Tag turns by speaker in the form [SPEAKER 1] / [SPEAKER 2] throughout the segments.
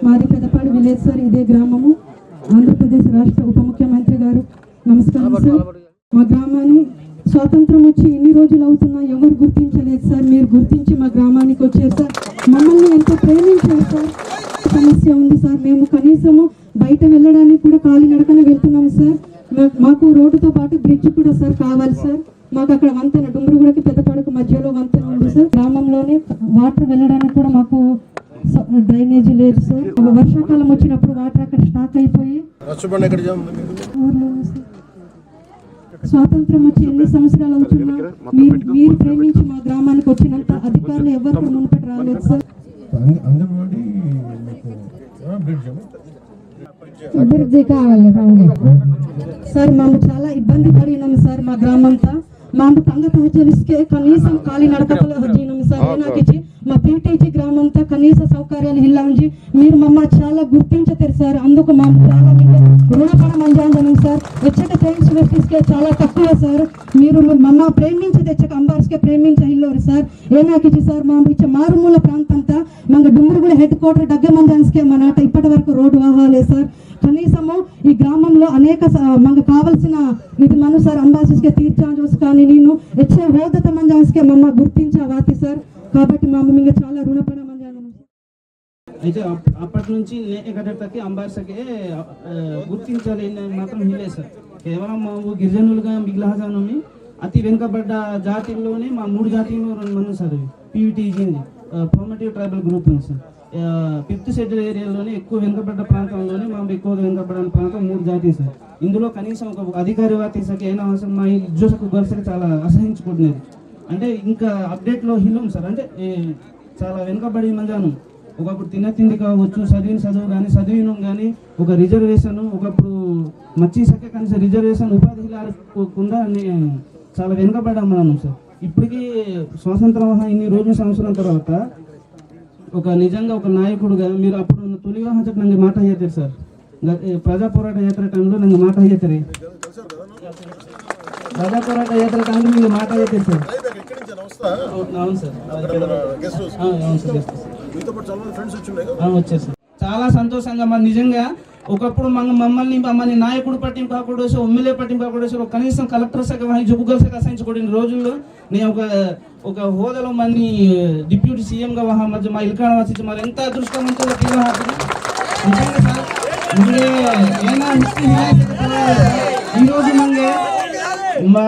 [SPEAKER 1] మాది Pedapadu village sir, ఇదే గ్రామము. ఆంధ్రప్రదేశ్ రాష్ట్ర ఉప ముఖ్యమంత్రి గారు నమస్కారం సార్. మా గ్రామాన్ని స్వాతంత్రం వచ్చి ఎన్ని రోజులు అవుతున్నా ఎవరు గుర్తించలేదు సార్. మీరు గుర్తించి మా గ్రామానికి వచ్చారు సార్. మమ్మల్ని ఎంతో ప్రేమించారు సార్. సమస్య ఉంది సార్, మేము కనీసము బయట వెళ్ళడానికి కూడా కాలినడకన వెళ్తున్నాము సార్. మాకు రోడ్డుతో పాటు బ్రిడ్జ్ కూడా సార్ కావాలి సార్. మాకు అక్కడ వంతెన డుమ్రుగుడకి పెద్దపాడుకు మధ్యలో వంతెన ఉంది సార్. గ్రామంలోనే వాటర్ వెళ్ళడానికి కూడా మాకు డ్రైనేజీ లేదు సార్. వర్షాకాలం వచ్చినప్పుడు వాటర్ అక్కడ స్టాక్ అయిపోయి స్వాతంత్రం వచ్చి ఎన్ని సంవత్సరాలు అవుతున్నా మీరు ప్రేమించి మా గ్రామానికి వచ్చినంత అధికారులు ఎవరు కూడా మునుపటి రాలేదు సార్. అభివృద్ధి కావాలి సార్. మేము చాలా ఇబ్బంది పడినాము సార్. మా గ్రామంతా మాకు ತಂಗ ತಹಜಲಿಸ್ಕೆ కనీసం కాలి నడకలు హజీనం సార్. ఏనాకిచ్చి మా పీటీజీ గ్రామంతా కనీస సౌకర్యాలు ಇಲ್ಲ ఉంచి మీరు మమ్మ చాలా గుర్తించతారు సార్. అందుకు మేము చాలా రుణపడమంజానం సార్. వచ్చేట చైల్డ్స్ వెస్టిస్కే చాలా తక్కువ సార్. మీరు మమ్మ ప్రేమించి తెచ్చక అంబార్స్కే ప్రేమించ ఇల్లోరు సార్. ఏనాకిచ్చి సార్ మా ఇచ్చే మారుమూల ప్రాంతంతా మన డుమ్రుగుడ హెడ్ క్వార్టర్ దగ్గమంజాన్స్కే మన ఆట ఇప్పటి వరకు రోడ్డు వాహాలే సార్. కనీసము ఈ గ్రామంలో అనేక మనకు కావాల్సిన ఇది మనం సార్ అంబాసిస్కే తీర్చాల్సి కానీ నేను వచ్చే హోదత మంజాన్స్కే మమ్మ గుర్తించవాతి సార్. కాబట్టి మా మమ్మీ చాలా రుణపడ మంజానం.
[SPEAKER 2] అయితే అప్పటి నుంచి లేఖకి అంబార్సకే గుర్తించాలి మాత్రం ఇల్లే సార్. కేవలం మా గిరిజనులుగా మిగిలిన అతి వెనుకబడ్డ జాతిల్లోనే మా 3 జాతీయులు 2 మంది సార్. పీవీటీజీ ప్రొమోటివ్ ట్రైబల్ గ్రూప్ ఉంది సార్. 5th షెడ్యూల్ ఏరియాలోనే ఎక్కువ వెనుకబడ్డ ప్రాంతంలోనే మా ఎక్కువ వెనుకబడిన ప్రాంతం 3 జాతి సార్. ఇందులో కనీసం ఒక అధికారి వాతీసకి అయినా అవసరం మా ఉద్యోగకు గొలుసకి చాలా అసహించుకుంటున్నారు. అంటే ఇంకా అప్డేట్లో హిల్లం సార్. అంటే చాలా వెనుకబడి మంజాను. ఒకప్పుడు తిండి కావచ్చు, చదువు కానీ చదివినం కానీ ఒక రిజర్వేషన్ ఒకప్పుడు మచ్చీసకే కనీసం రిజర్వేషన్ ఉపాధి లేకుండా చాలా వెనుకబడ్డాం మనం సార్. ఇప్పటికీ స్వాతంత్రం ఇన్ని రోజుల సంవత్సరం తర్వాత ఒక నిజంగా ఒక నాయకుడుగా మీరు అప్పుడు తొలి వివాహ చట్టం ನಂಗೆ మాట ಹೇಳ್ತೀರಿ సార్. ప్రజా పోరాట యాత్ర టైంలో ನಂಗೆ మాట ಹೇಳ್ತೀರಿ. ప్రజా పోరాట యాత్ర టైంలో మీరు మాట ಹೇಳ್ತೀರಿ సార్. అవును సార్, వచ్చారు సార్. చాలా సంతోషంగా మరి నిజంగా ఒకప్పుడు మమ్మల్ని నాయకుడు పట్టింపు కాకూడదు, ఎమ్మెల్యే పట్టింపు కాకూడదు, కనీసం కలెక్టర్ శాఖ జుబుగల్ శాఖ అసహించకూడని రోజుల్లో నేను ఒక హోదాలో మంది డిప్యూటీ సీఎంగా మధ్య మా ఇల్కాడ వచ్చి మరి ఎంత అదృష్టవంతులు నిజంగా సార్. ఈరోజు మంగే మా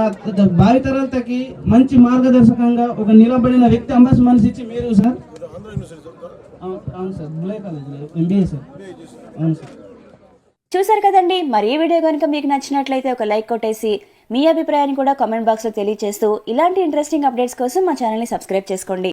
[SPEAKER 2] భావితరాలకి మంచి మార్గదర్శకంగా ఒక నిలబడిన వ్యక్తి అంబాస్ మనిషి ఇచ్చి మీరు సార్. అవును సార్, బులే కాలేజ్ ఎంబీఏ సార్. అవును సార్.
[SPEAKER 3] చూసారు కదండి. మరి ఈ వీడియో కనుక మీకు నచ్చినట్లయితే ఒక లైక్ కొట్టేసి మీ అభిప్రాయాన్ని కూడా కామెంట్ బాక్స్లో తెలియజేస్తూ ఇలాంటి ఇంట్రెస్టింగ్ అప్డేట్స్ కోసం మా ఛానల్ని సబ్స్క్రైబ్ చేసుకోండి.